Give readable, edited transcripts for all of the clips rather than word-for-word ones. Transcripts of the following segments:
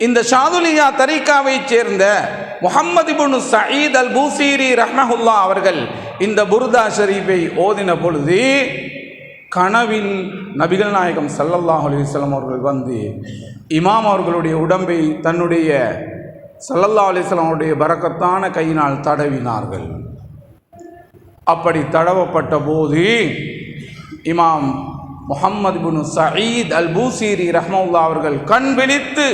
இந்த ஷாதுலியா தரீகாவைச் சேர்ந்த முஹம்மது இப்னு சயீத் அல் பூசீரி ரஹ்மஹுல்லா அவர்கள் இந்த புர்தா ஷரீஃபை ஓதின பொழுது கனவில் நபிகள் நாயகம் ஸல்லல்லாஹு அலைஹி வஸல்லம் அவர்கள் வந்து இமாம் அவர்களுடைய உடம்பை தன்னுடைய ஸல்லல்லாஹு அலைஹி வஸல்லம் அவருடைய பரக்கத்தான கையினால் தடவினார்கள். அப்படி தடவப்பட்ட போது இமாம் முஹம்மது இப்னு சயீத் அல் பூசீரி ரஹ்மஹுல்லா அவர்கள் கண் விழித்து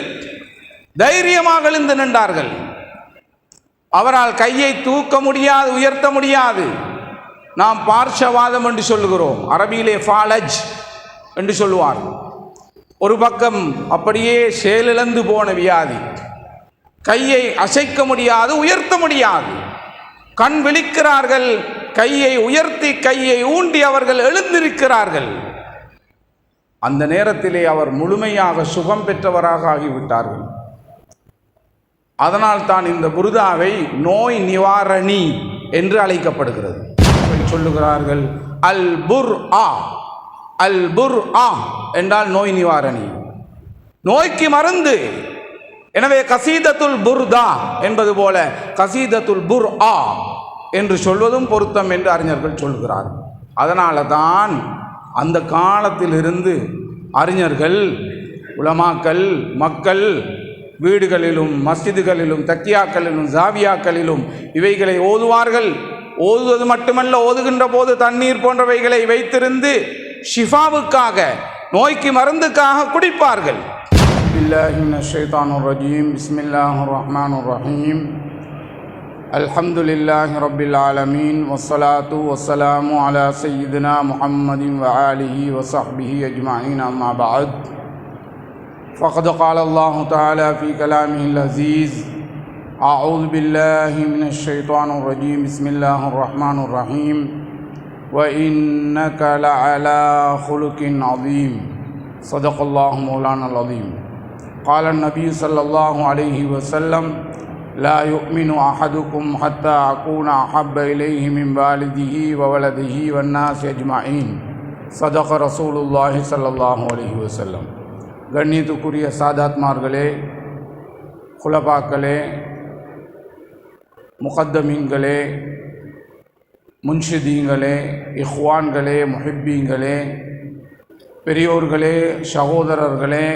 தைரியமாக எழுந்து நின்றார்கள். அவரால் கையை தூக்க முடியாது, உயர்த்த முடியாது. நாம் பார்ஷவாதம் என்று சொல்லுகிறோம், அரபியிலே ஃபாலஜ் என்று சொல்லுவார். ஒரு பக்கம் அப்படியே செயலிழந்து போன வியாதி, கையை அசைக்க முடியாது, உயர்த்த முடியாது. கண் விழிக்கிறார்கள், கையை உயர்த்தி கையை ஊண்டி அவர்கள் எழுந்திருக்கிறார்கள். அந்த நேரத்திலே அவர் முழுமையாக சுகம் பெற்றவராக ஆகிவிட்டார்கள். அதனால் தான் இந்த புர்தாவை நோய் நிவாரணி என்று அழைக்கப்படுகிறது. சொல்லுகிறார்கள் அல் புர் ஆ, அல் புர் ஆ என்றால் நோய் நிவாரணி, நோய்க்கு மருந்து. எனவே கசீதத்துல் புர்தா என்பது போல கசீதத்துல் புர் ஆ என்று சொல்வதும் பொருத்தம் என்று அறிஞர்கள் சொல்கிறார்கள். அதனால தான் அந்த காலத்திலிருந்து அறிஞர்கள், உலமாக்கள், மக்கள் வீடுகளிலும் மஸ்ஜிதுகளிலும் தக்கியாக்களிலும் ஜாவியாக்களிலும் இவைகளை ஓதுவார்கள். ஓதுவது மட்டுமல்ல, ஓதுகின்ற போது தண்ணீர் போன்றவைகளை வைத்திருந்து ஷிஃபாவுக்காக, நோய்க்கு மருந்துக்காக குடிப்பார்கள். பிஸ்மில்லாஹி மினஷ் ஷைத்தானிர் ரஜீம். பிஸ்மில்லாஹிர் ரஹ்மானிர் ரஹீம். அல்ஹம்துலில்லாஹி ரப்பில் ஆலமீன். வஸ்ஸலாத்து வஸ்ஸலாமு அலா சய்யிதினா முஹம்மதின் வ ஆலிஹி வ ஸஹ்பிஹி அஜ்மஈன். அம்மா பஅத். فقد قال الله تعالى في كلامه العزيز: أعوذ بالله من الشيطان الرجيم. بسم الله الرحمن الرحيم. وإنك لعلى خلق عظيم. صدق الله مولانا العظيم. قال النبي صلى الله عليه وسلم: لا يؤمن أحدكم حتى أكون أحب إليه من والده وولده والناس أجمعين. صدق رسول الله صلى الله عليه وسلم. கண்ணியத்துக்குரிய சாதாத்மார்களே, குலபாக்களே, முகத்தமீன்களே, முன்ஷிதீங்களே, இஹ்வான்களே, முஹிப்பீங்களே, பெரியோர்களே, சகோதரர்களே,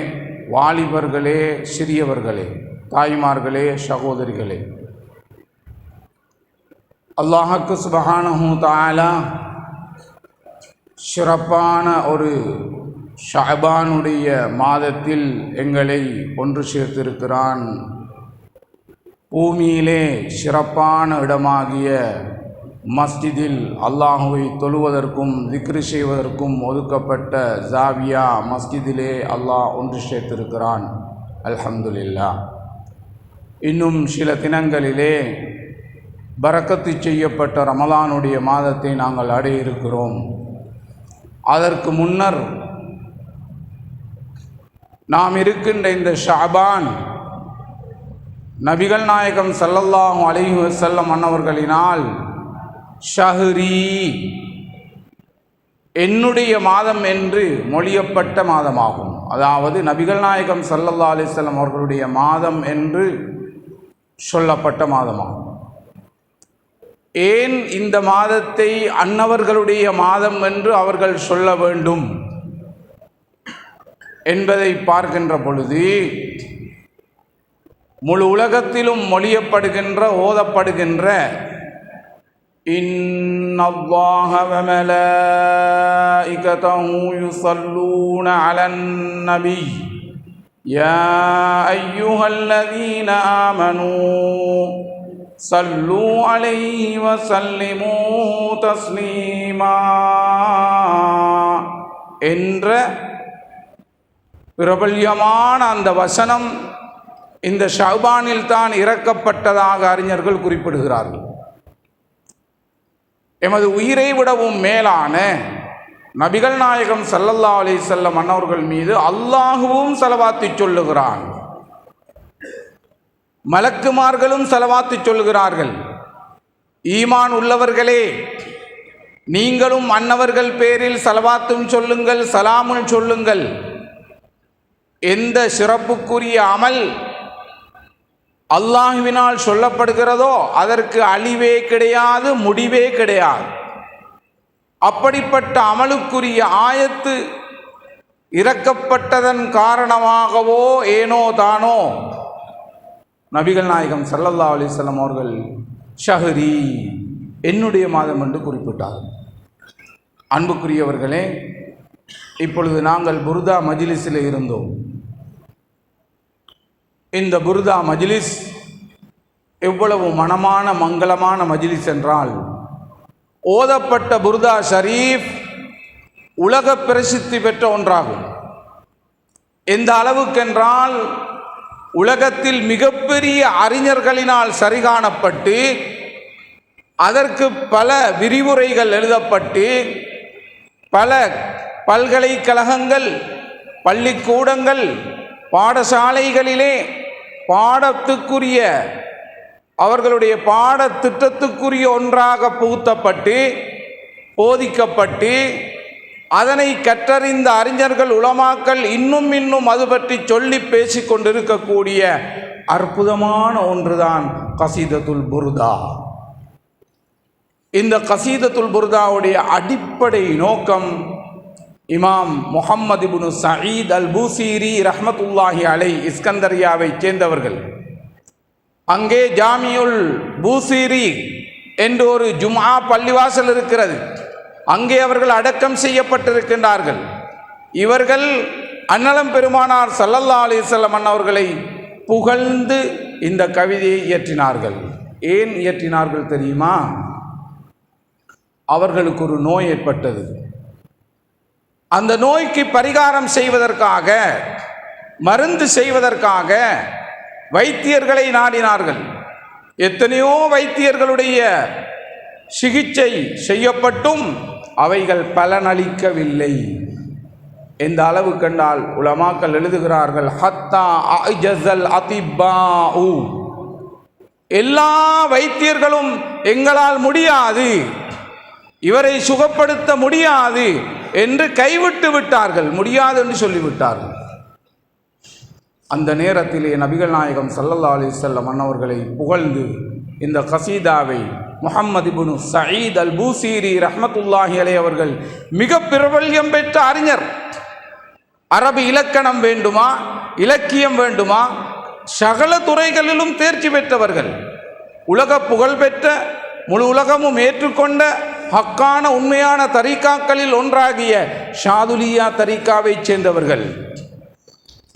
வாலிபர்களே, சிறியவர்களே, தாய்மார்களே, சகோதரிகளே, அல்லாஹ்வுக்கு சுப்ஹானஹு தஆலா சிறப்பான ஒரு ஷஅபானுடைய மாதத்தில் எங்களை ஒன்று சேர்த்திருக்கிறான். பூமியிலே சிறப்பான இடமாகிய மஸ்ஜிதில் அல்லாஹுவை தொழுவதற்கும் திக்ரு செய்வதற்கும் ஒதுக்கப்பட்ட ஜாவியா மஸ்ஜிதிலே அல்லாஹ் ஒன்று சேர்த்திருக்கிறான். அல்ஹம்துலில்லாஹ். இன்னும் சில தினங்களிலே பரக்கத்து செய்யப்பட்ட ரமலானுடைய மாதத்தை நாங்கள் அடைய இருக்கிறோம். அதற்கு முன்னர் நாம் இருக்கின்ற இந்த ஷஅபான் நபிகள் நாயகம் ஸல்லல்லாஹு அலைஹி வஸல்லம் அன்னவர்களினால் ஷஹ்ரி, என்னுடைய மாதம் என்று மொழியப்பட்ட மாதமாகும். அதாவது நபிகள் நாயகம் ஸல்லல்லாஹு அலைஹி வஸல்லம் அவர்களுடைய மாதம் என்று சொல்லப்பட்ட மாதமாகும். ஏன் இந்த மாதத்தை அன்னவர்களுடைய மாதம் என்று அவர்கள் சொல்ல வேண்டும் என்பதை பார்க்கின்ற பொழுது, முழு உலகத்திலும் மொழியப்படுகின்ற, ஓதப்படுகின்ற இன்னல்லாஹ வ மலாயிகதஹு யுஸல்லூன அலன் நபி யா அய்யுஹல்லதீன ஆமனூ ஸல்லூ அலைஹி வ ஸல்லிமூ தஸ்லீமா என்ற பிரபல்யமான அந்த வசனம் இந்த ஷஅபானில் தான் இறக்கப்பட்டதாக அறிஞர்கள் குறிப்பிடுகிறார்கள். எமது உயிரை விடவும் மேலான நபிகள் நாயகம் ஸல்லல்லாஹு அலைஹி வஸல்லம் அன்னவர்கள் மீது அல்லாஹுவும் ஸலவாத்து சொல்லுகிறான், மலக்குமார்களும் ஸலவாத்து சொல்லுகிறார்கள். ஈமான் உள்ளவர்களே, நீங்களும் அன்னவர்கள் பேரில் ஸலவாத்தும் சொல்லுங்கள், சலாமும் சொல்லுங்கள். எந்த சிறப்புக்குரிய அமல் அல்லாஹ்வினால் சொல்லப்படுகிறதோ அதற்கு அழிவே கிடையாது, முடிவே கிடையாது. அப்படிப்பட்ட அமலுக்குரிய ஆயத்து இறக்கப்பட்டதன் காரணமாகவோ ஏனோ தானோ நபிகள் நாயகம் ஸல்லல்லாஹு அலைஹி வஸல்லம் அவர்கள் ஷஹ்ரி, என்னுடைய மாதம் என்று குறிப்பிட்டார். அன்புக்குரியவர்களே, இப்பொழுது நாங்கள் புர்தா மஜ்லிஸில் இருந்தோம். இந்த புர்தா மஜ்லிஸ் எவ்வளவு மனமான மங்களமான மஜ்லிஸ் என்றால், ஓதப்பட்ட புர்தா ஷரீஃப் உலக பிரசித்தி பெற்ற ஒன்றாகும். எந்த அளவுக்கென்றால், உலகத்தில் மிகப்பெரிய அறிஞர்களினால் சரிகாணப்பட்டு அதற்கு பல விரிவுரைகள் எழுதப்பட்டு பல பல்கலைக்கழகங்கள், பள்ளிக்கூடங்கள், பாடசாலைகளிலே பாடத்துக்குரிய அவர்களுடைய பாடத்திட்டத்துக்குரிய ஒன்றாக புகுத்தப்பட்டு போதிக்கப்பட்டு அதனை கற்றறிந்த அறிஞர்கள், உலமாக்கள் இன்னும் அது பற்றி சொல்லி பேசி கொண்டிருக்கக்கூடிய அற்புதமான ஒன்றுதான் கசீதத்துல் புர்தா. இந்த கசீதத்துல் புர்தாவுடைய அடிப்படை நோக்கம் இமாம் முஹம்மது இப்னு சயீத் அல் பூசீரி ரஹ்மத்துல்லாஹி அலைஹி இஸ்கந்தரியாவை சேர்ந்தவர்கள். அங்கே ஜாமியுல் பூசீரி என்று ஒரு ஜும்ஆ பள்ளிவாசல் இருக்கிறது. அங்கே அவர்கள் அடக்கம் செய்யப்பட்டிருக்கின்றார்கள். இவர்கள் அன்னலம் பெருமானார் ஸல்லல்லாஹு அலைஹி வஸல்லம் அவர்களை புகழ்ந்து இந்த கவிதையை இயற்றினார்கள். ஏன் இயற்றினார்கள் தெரியுமா? அவர்களுக்கு ஒரு நோய் ஏற்பட்டது. அந்த நோய்க்கு பரிகாரம் செய்வதற்காக, மருந்து செய்வதற்காக வைத்தியர்களை நாடினார்கள். எத்தனையோ வைத்தியர்களுடைய சிகிச்சை செய்யப்பட்டும் அவைகள் பலனளிக்கவில்லை. எந்த அளவு கண்டால் உலமாக்கள் எழுதுகிறார்கள், ஹத்தா அஜஸல் அதிப்பாஉ, எல்லா வைத்தியர்களும் எங்களால் முடியாது, இவரை சுகப்படுத்த முடியாது என்று கைவிட்டு விட்டார்கள், முடியாது என்று சொல்லிவிட்டார்கள். அந்த நேரத்திலே நபிகள் நாயகம் ஸல்லல்லாஹு அலைஹி வஸல்லம் அவர்களை புகழ்ந்து இந்த கசீதாவை முஹம்மது இப்னு சயீத் அல் பூசீரி ரஹ்மத்துல்லாஹி அலைஹி அவர்கள் மிக பிரபல்யம் பெற்ற அறிஞர். அரபி இலக்கணம் வேண்டுமா, இலக்கியம் வேண்டுமா, சகல துறைகளிலும் தேர்ச்சி பெற்றவர்கள். உலக புகழ் பெற்ற, முழு உலகமும் ஏற்றுக்கொண்ட ஹக்கான உண்மையான தரீக்காக்களில் ஒன்றாகிய ஷாதுலியா தரீக்காவை சேர்ந்தவர்கள்.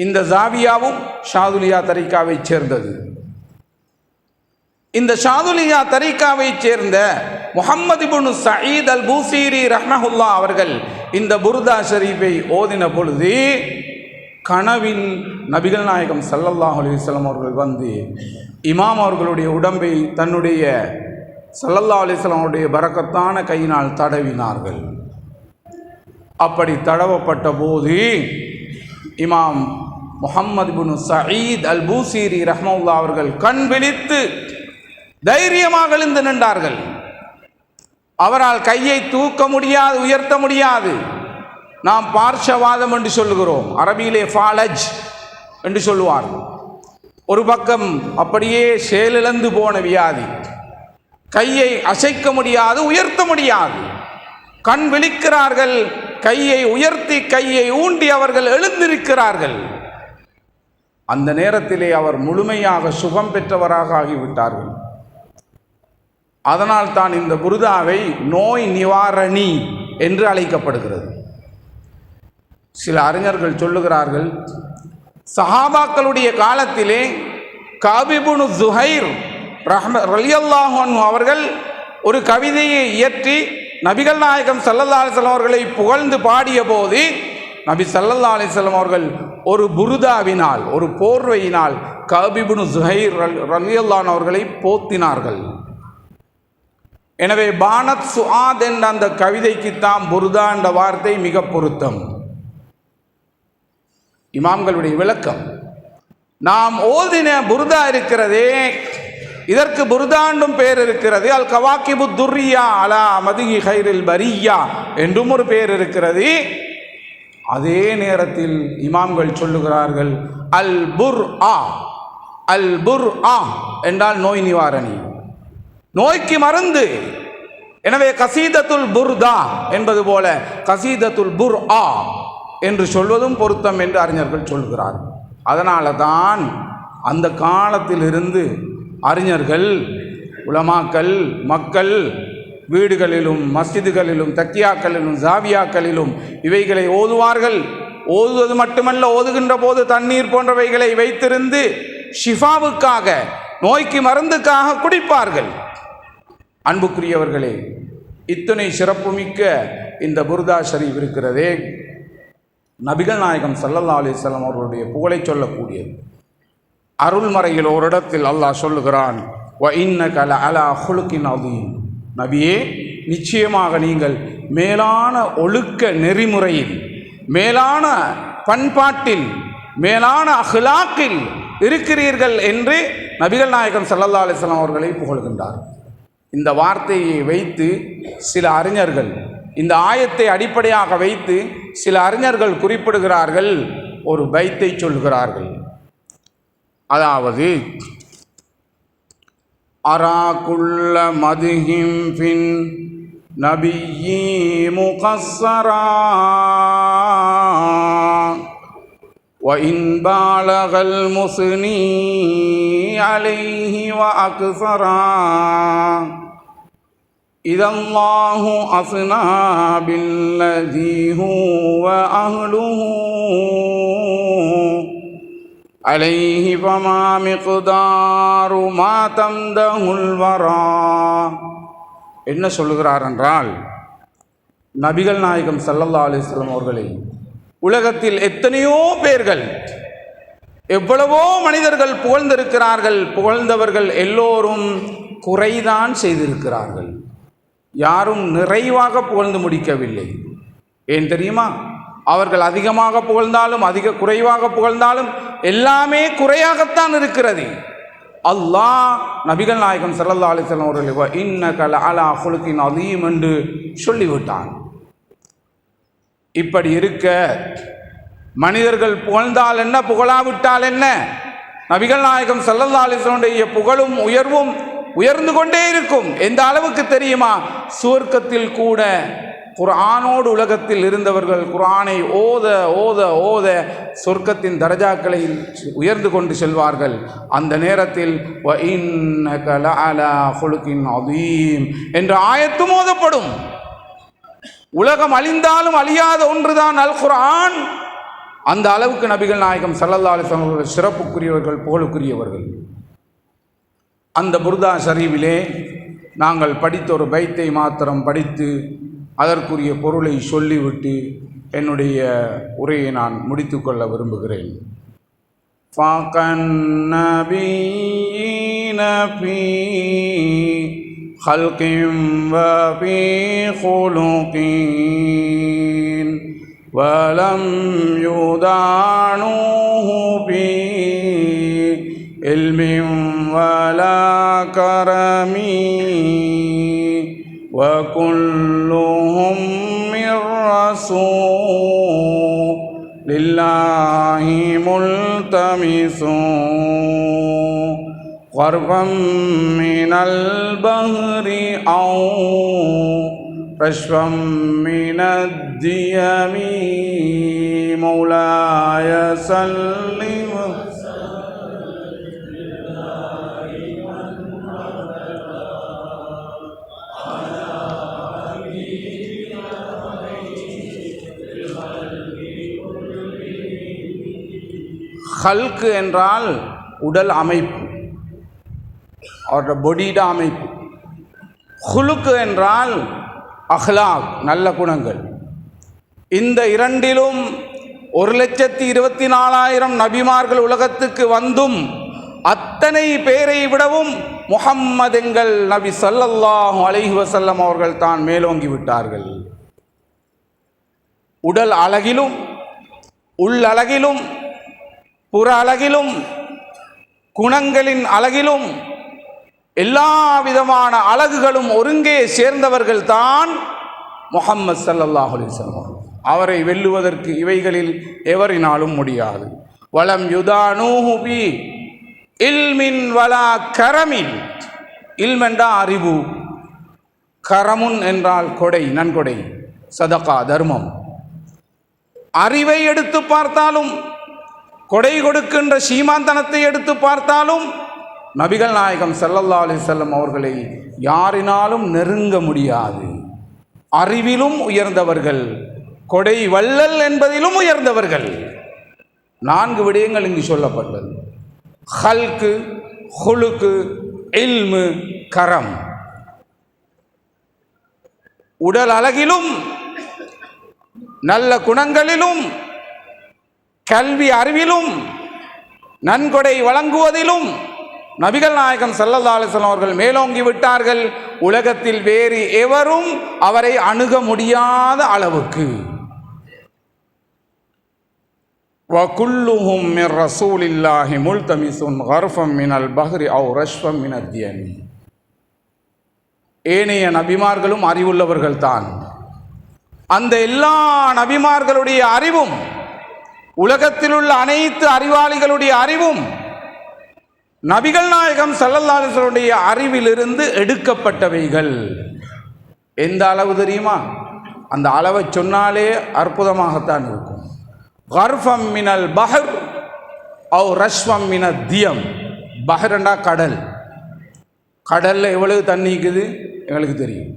இந்த ஜாவியாவும் ஷாதுலியா தரீக்காவை சேர்ந்தது. இந்த ஷாதுலியா தரீக்காவை சேர்ந்த முஹம்மது இப்னு சயீத் அல் பூசீரி ரஹ்மஹுல்லாஹ் அவர்கள் இந்த புர்தா ஷரீஃபை ஓதின பொழுது கனவில் நபிகள் நாயகம் ஸல்லல்லாஹு அலைஹி வஸல்லம் அவர்கள் வந்து இமாம் அவர்களுடைய உடம்பை தன்னுடைய ஸல்லல்லாஹு அலைஹி வஸல்லம் அவருடைய பரக்கத்தான கையினால் தடவினார்கள். அப்படி தடவப்பட்ட போது இமாம் முஹம்மது இப்னு சயீத் அல் பூசீரி ரஹ்மத்துல்லாஹி அவர்கள் கண் விழித்து தைரியமாக எழுந்து நின்றார்கள். அவரால் கையை தூக்க முடியாது, உயர்த்த முடியாது. நாம் பார்ஷவாதம் என்று சொல்லுகிறோம், அரபியிலே ஃபாலஜ் என்று சொல்லுவார்கள். ஒரு பக்கம் அப்படியே செயலிழந்து போன வியாதி, கையை அசைக்க முடியாது, உயர்த்த முடியாது. கண் விழிக்கிறார்கள், கையை உயர்த்தி கையை ஊண்டி அவர்கள் எழுந்திருக்கிறார்கள். அந்த நேரத்திலே அவர் முழுமையாக சுகம் பெற்றவராக ஆகிவிட்டார்கள். அதனால் தான் இந்த புர்தாவை நோய் நிவாரணி என்று அழைக்கப்படுகிறது. சில அறிஞர்கள் சொல்லுகிறார்கள், சஹாபாக்களுடைய காலத்திலே கஅப் இப்னு ஸுஹைர் ரலியல்லாஹு அன்ஹு அவர்கள் ஒரு கவிதையை இயற்றி நபிகள் நாயகம் ஸல்லல்லாஹு அலைஹி வஸல்லம் அவர்களை புகழ்ந்து பாடிய போது நபி ஸல்லல்லாஹு அலைஹி வஸல்லம் அவர்கள் ஒரு புர்தாவினால், ஒரு போர்வையினால் கஅப் இப்னு ஸுஹைர் ரலியல்லாஹு அன்ஹு அவர்களை போத்தினார்கள். எனவே பானத் சுஆத் என்ற அந்த கவிதைக்குத்தான் புர்தா என்ற வார்த்தை மிக பொருத்தம். இமாம்களுடைய விளக்கம், நாம் ஓதின புர்தா இருக்கிறதே, இதற்கு புர்தாண்டும் பெயர் இருக்கிறது. அல் கவாக்கிபு துர்ரியா அலா மதுகி ஹைரில் பரியா என்றும் ஒரு பெயர் இருக்கிறது. அதே நேரத்தில் இமாம்கள் சொல்லுகிறார்கள், அல் புர்ஆ அல் புர் என்றால் நோய் நிவாரணி, நோய்க்கு மருந்து. எனவே கசீதத்துல் புர்தா என்பது போல கசீதத்துல் புர் என்று சொல்வதும் பொருத்தம் என்று அறிஞர்கள் சொல்கிறார். அதனால தான் அந்த காலத்திலிருந்து அறிஞர்கள், உலமாக்கள், மக்கள் வீடுகளிலும் மஸ்ஜிதுகளிலும் தக்கியாக்களிலும் ஜாவியாக்களிலும் இவைகளை ஓதுவார்கள். ஓதுவது மட்டுமல்ல, ஓதுகின்ற போது தண்ணீர் போன்றவைகளை வைத்திருந்து ஷிஃபாவுக்காக, நோய்க்கு மருந்துக்காக குடிப்பார்கள். அன்புக்குரியவர்களே, இத்தனை சிறப்புமிக்க இந்த புர்தா ஷரீஃப் இருக்கிறதே, நபிகள் நாயகம் ஸல்லல்லாஹு அலைஹி வஸல்லம் அவர்களுடைய புகழை சொல்லக்கூடியது. அருள்மறையில் ஒரு இடத்தில் அல்லாஹ் சொல்லுகிறான், வ இன்னக லஅலா ஹுலுகின் அதீம், நபியே நிச்சயமாக நீங்கள் மேலான ஒழுக்க நெறிமுறையில், மேலான பண்பாட்டில், மேலான அஹ்லாக்கில் இருக்கிறீர்கள் என்று நபிகள் நாயகம் ஸல்லல்லாஹு அலைஹி வஸல்லம் அவர்களை புகழ்கின்றார். இந்த வார்த்தையை வைத்து சில அறிஞர்கள், இந்த ஆயத்தை அடிப்படையாக வைத்து சில அறிஞர்கள் குறிப்பிடுகிறார்கள், ஒரு பைத்தை சொல்கிறார்கள். அதாவது அராகுல்ல மதுஹிம் ஃபின் நபியி முகஸ்ஸரா வ இன் பாலகல் முஸ்னி அலைஹி வ அக்ஸரா இதல்லாஹு அஸ்னா பில்லதி ஹுவ அஹ்லுஹு அலைஹி ஃபமா மிக்தாரு மா தம்தஹுல் வரா. என்ன சொல்லுகிறார் என்றால், நபிகள் நாயகம் ஸல்லல்லாஹு அலைஹி வஸல்லம் அவர்களை உலகத்தில் எத்தனையோ பேர்கள், எவ்வளவோ மனிதர்கள் புகழ்ந்திருக்கிறார்கள். புகழ்ந்தவர்கள் எல்லோரும் குறைதான் செய்திருக்கிறார்கள், யாரும் நிறைவாக புகழ்ந்து முடிக்கவில்லை. ஏன் தெரியுமா? அவர்கள் அதிகமாக புகழ்ந்தாலும் குறைவாக புகழ்ந்தாலும் எல்லாமே குறையாகத்தான் இருக்கிறது. அல்லாஹ் நபிகள் நாயகம் ஸல்லல்லாஹு அலைஹி வஸல்லம் அவர்களை இன்னக லஅலா ஹுலுகின் அதீம் என்று சொல்லிவிட்டான். இப்படி இருக்க மனிதர்கள் புகழ்ந்தால் என்ன, புகழாவிட்டால் என்ன, நபிகள் நாயகம் ஸல்லல்லாஹு அலைஹி வஸல்லம் புகழும் உயர்வும் உயர்ந்து கொண்டே இருக்கும். எந்த அளவுக்கு தெரியுமா? சுவர்க்கத்தில் கூட குர்ஆனோடு உலகத்தில் இருந்தவர்கள் குர்ஆனை ஓத ஓத ஓத சொர்க்கத்தின் தரஜாக்களை உயர்ந்து கொண்டு செல்வார்கள். அந்த நேரத்தில் வ இன்னக லஅலா ஹுலுகின் அதீம் என்ற ஆயத்தும் ஓதப்படும். உலகம் அழிந்தாலும் அழியாத ஒன்றுதான் அல் குர்ஆன். அந்த அளவுக்கு நபிகள் நாயகம் ஸல்லல்லாஹு அலைஹி வஸல்லம் அவர்கள் சிறப்புக்குரியவர்கள், புகழுக்குரியவர்கள். அந்த புர்தா ஷரீஃபிலே நாங்கள் படித்த ஒரு பைத்தை மாத்திரம் படித்து அதற்குரிய பொருளை சொல்லிவிட்டு என்னுடைய உரையை நான் முடித்துக்கொள்ள விரும்புகிறேன். فَقَنَّبِيِّينَ فِي خَلْقٍ وَفِي خُلُقٍ وَلَمْ يُدَانُوهُ فِي عِلْمٍ وَلَا كَرَمٍ وَكُلُّهُمْ مِنْ رَسُولِ لِلَّهِ مُلْتَمِسٌ غَرْفًا مِنَ الْبَحْرِ أَوْ رَشْفًا مِنَ الدِّيَمِ مولاي صل ஹல்க் என்றால் உடல் அமைப்பு, அவருடைய பொடியிட அமைப்பு. ஹுலுக்கு என்றால் அஹ்லாக், நல்ல குணங்கள். இந்த இரண்டிலும் 1,24,000 நபிமார்கள் உலகத்துக்கு வந்தும் அத்தனை பேரை விடவும் முஹம்மது எங்கள் நபி ஸல்லல்லாஹு அலைஹி வஸல்லம் அவர்கள் தான் மேலோங்கி விட்டார்கள். உடல் அழகிலும், உள்ளழகிலும், புற அழகிலும், குணங்களின் அழகிலும், எல்லா விதமான அழகுகளும் ஒருங்கே சேர்ந்தவர்கள் தான் முஹம்மது ஸல்லல்லாஹு அலைஹி வஸல்லம். அவரை வெல்லுவதற்கு இவைகளில் எவரினாலும் முடியாது. வலம் யுதானூஹு பி இல்மின் வலா கரமின். இல்ம் என்றால் அறிவு, கரமுன் என்றால் கொடை, நன்கொடை, சதகா, தர்மம். அறிவை எடுத்து பார்த்தாலும், கொடை கொடுக்கின்ற சீமாந்தனத்தை எடுத்து பார்த்தாலும் நபிகள் நாயகம் ஸல்லல்லாஹு அலைஹி வஸல்லம் அவர்களை யாரினாலும் நெருங்க முடியாது. அறிவிலும் உயர்ந்தவர்கள், கொடை வள்ளல் என்பதிலும் உயர்ந்தவர்கள். 4 விடயங்கள் இங்கு சொல்லப்பட்டது: ஹல்கு, ஹுலுக்கு, இல்மு, கரம். உடல் அழகிலும், நல்ல குணங்களிலும், கல்வி அறிவிலும், நன்கொடை வழங்குவதிலும் நபிகள் நாயகம் ஸல்லல்லாஹு அலைஹி வஸல்லம் அவர்கள் மேலோங்கி விட்டார்கள். உலகத்தில் வேறு எவரும் அவரை அணுக முடியாத அளவுக்கு. وَكُلُّهُمْ مِنْ رَسُولِ اللَّهِ مُلْتَمِسٌ غَرْفًا مِنَ الْبَحْرِ أَوْ رَشْفًا مِنَ الدِّيَنِ. ஏனைய நபிமார்களும் அறிவுள்ளவர்கள்தான். அந்த எல்லா நபிமார்களுடைய அறிவும், உலகத்தில் உள்ள அனைத்து அறிவாளிகளுடைய அறிவும் நபிகள் நாயகம் ஸல்லல்லாஹு அலைஹி வஸல்லம் அறிவிலிருந்து எடுக்கப்பட்டவைகள். எந்த அளவு தெரியுமா? அந்த அளவை சொன்னாலே அற்புதமாகத்தான் இருக்கும். கர்ஃபம் மினல் பஹர் அவ் ரஷ்வம் மின தியம். பஹ்ரண்டா கடல். கடலில் எவ்வளவு தண்ணி இருக்குது எங்களுக்கு தெரியும்.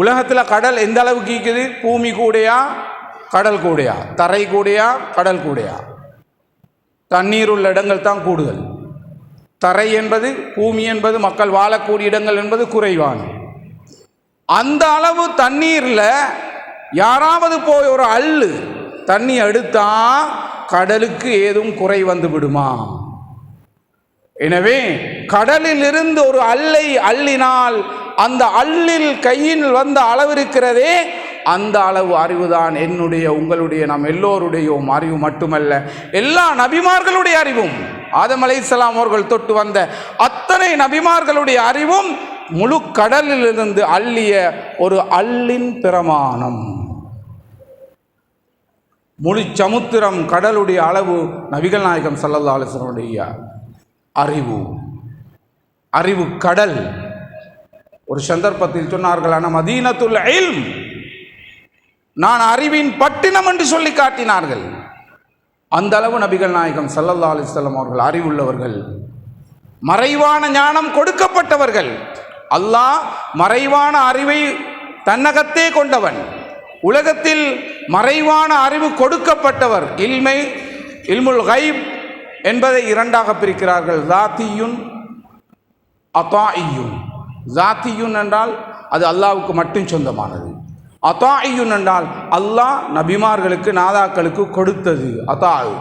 உலகத்தில் கடல் எந்த அளவுக்கு இருக்குது? பூமி கூடையா, கடல் கூடையா? தரை கூடையா, கடல் கூடையா? தண்ணீர் உள்ள இடங்கள் தான் கூடுதல். தரை என்பது, பூமி என்பது, மக்கள் வாழக்கூடிய இடங்கள் என்பது குறைவான. அந்த அளவு தண்ணீரில் யாராவது போய் ஒரு அள்ளு தண்ணி எடுத்தா கடலுக்கு ஏதும் குறை வந்து விடுமா? எனவே கடலில் இருந்து ஒரு அள்ளை அள்ளினால் அந்த அள்ளில் கையில் வந்த அளவு இருக்கிறதே, அந்த அளவு அறிவுதான் என்னுடைய, உங்களுடைய, நம் எல்லோருடைய அறிவு மட்டுமல்ல, எல்லா நபிமார்களுடைய அறிவும். ஆதம் அலைஹிஸ்ஸலாம் அவர்கள் தொட்டு வந்த அத்தனை நபிமார்களுடைய அறிவும் முழு கடலிலிருந்து அள்ளிய ஒரு அள்ளின் பிரமாணம். முழு சமுத்திரம் கடலுடைய அளவு நபிகள் நாயகம் ஸல்லல்லாஹு அலைஹி வஸல்லம் அறிவு. அறிவு கடல். ஒரு சந்தர்ப்பத்தில் சொன்னார்கள், ஆனா மதீனத்துல் இல்ம், நான் அறிவின் பட்டினம் என்று சொல்லி காட்டினார்கள். அந்த அளவு நபிகள் நாயகம் ஸல்லல்லாஹு அலைஹி வஸல்லம் அவர்கள் அறிவுள்ளவர்கள், மறைவான ஞானம் கொடுக்கப்பட்டவர்கள். அல்லாஹ் மறைவான அறிவை தன்னகத்தே கொண்டவன், உலகத்தில் மறைவான அறிவு கொடுக்கப்பட்டவர். இல்முல் கைப் என்பதை 2ஆக பிரிக்கிறார்கள். ஸாத்தியுன், அதாஇயுன். ஸாத்தியுன் என்றால் அது அல்லாஹ்வுக்கு மட்டும் சொந்தமானது. அதாஇயுன் என்றால் அல்லாஹ் நபிமார்களுக்கு, நாதாக்களுக்கு கொடுத்தது. அதாஇ.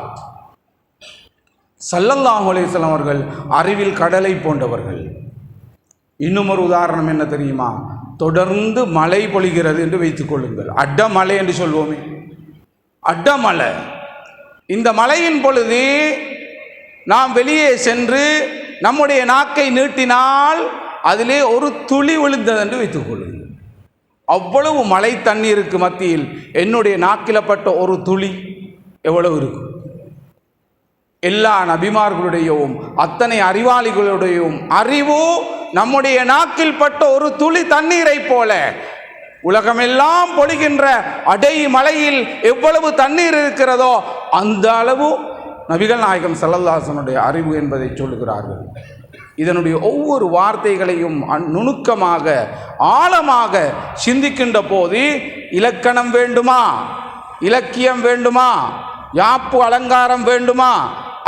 ஸல்லல்லாஹு அலைஹி வஸல்லம் அவர்கள் அறிவில் கடலை போன்றவர்கள். இன்னும் ஒரு உதாரணம் என்ன தெரியுமா? தொடர்ந்து மழை பொழிகிறது என்று வைத்துக் கொள்ளுங்கள். அட்டமழை என்று சொல்வோமே, அட்டமழை. இந்த மழையின் பொழுது நாம் வெளியே சென்று நம்முடைய நாக்கை நீட்டினால் அதிலே ஒரு துளி விழுந்தது என்று வைத்துக் கொள்ளுங்கள். அவ்வளவு மழை தண்ணீருக்கு மத்தியில் என்னுடைய நாக்கிலப்பட்ட ஒரு துளி எவ்வளவு இருக்கும்? எல்லா நபிமார்களுடையும் அத்தனை அறிவாளிகளுடையும் அறிவு நம்முடைய நாக்கில் பட்ட ஒரு துளி தண்ணீரை போல. உலகமெல்லாம் பொழிகின்ற அடை மலையில் எவ்வளவு தண்ணீர் இருக்கிறதோ அந்த அளவு நபிகள் நாயகம் ஸல்லல்லாஹு அலைஹி வஸல்லம் அறிவு என்பதை சொல்லுகிறார்கள். இதனுடைய ஒவ்வொரு வார்த்தைகளையும் நுணுக்கமாக, ஆழமாக சிந்திக்கின்ற போது இலக்கணம் வேண்டுமா, இலக்கியம் வேண்டுமா, யாப்பு அலங்காரம் வேண்டுமா,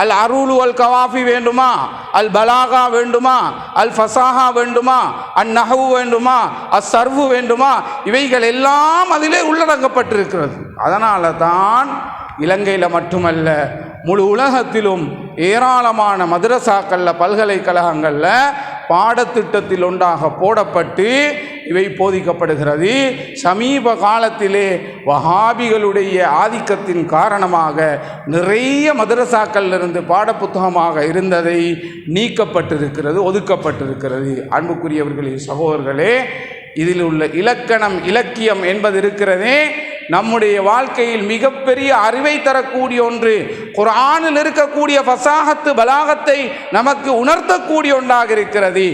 அல் அருளு அல் கவாஃபி வேண்டுமா, அல் பலாகா வேண்டுமா, அல் ஃபசாஹா வேண்டுமா, அன் நஹவு வேண்டுமா, அஸ் சர்வு வேண்டுமா, இவைகள் எல்லாம் அதிலே உள்ளடங்கப்பட்டிருக்கிறது. அதனால தான் இலங்கையில் மட்டுமல்ல, முழு உலகத்திலும் ஏராளமான மதரசாக்களில், பல்கலைக்கழகங்களில் பாடத்திட்டத்தில் ஒன்றாக போடப்பட்டு இவை போதிக்கப்படுகிறது. சமீப காலத்திலே வஹாபிகளுடைய ஆதிக்கத்தின் காரணமாக நிறைய மதரசாக்களிலிருந்து பாடப்புத்தகமாக இருந்ததை நீக்கப்பட்டிருக்கிறது, ஒதுக்கப்பட்டிருக்கிறது. அன்புக்குரியவர்களே, சகோதரர்களே, இதில் உள்ள இலக்கணம், இலக்கியம் என்பது இருக்கிறதே, நம்முடைய வாழ்க்கையில் மிகப்பெரிய அறிவை தரக்கூடிய ஒன்று. குர்ஆனில் இருக்கக்கூடிய ஃபசாஹத்து பலாகத்தை நமக்கு உணர்த்தக்கூடிய ஒன்றாக இருக்கிறது.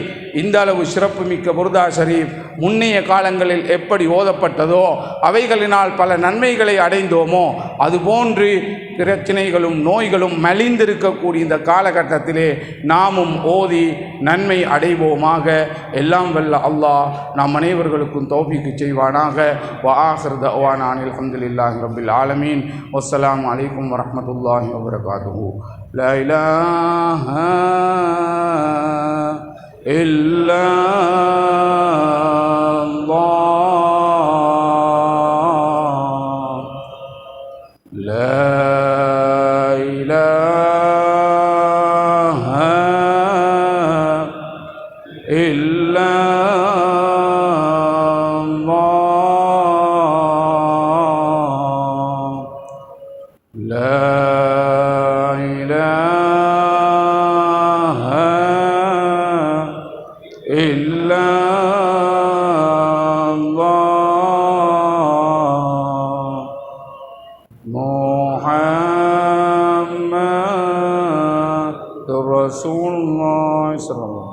இந்த அளவு சிறப்புமிக்க புர்தா ஷரீஃப் முன்னைய காலங்களில் எப்படி ஓதப்பட்டதோ அவைகளினால் பல நன்மைகளை அடைந்தோமோ அதுபோன்று பிரச்சனைகளும் நோய்களும் மலிந்திருக்கக்கூடிய இந்த காலகட்டத்திலே நாமும் ஓதி நன்மை அடைவோமாக. எல்லாம் வல்ல அல்லாஹ் நாம் அனைவர்களுக்கும் தௌஃபீக் செய்வானாக. வ ஆகிரு தஅவானா அல்ஹம்துலில்லாஹி ரப்பில் ஆலமீன். வஸ்ஸலாமு அலைக்கும் வரஹ்மத்துல்லாஹி வபரகாத்துஹு. லா இலாஹா இல்லா அல்லாஹ். லா இலாஹா இல்லா அல்லாஹ். லா இலாஹா இல்லா அல்லாஹ். முஹம்மதுர் ரசூலுல்லாஹ் ஸல்லல்லாஹு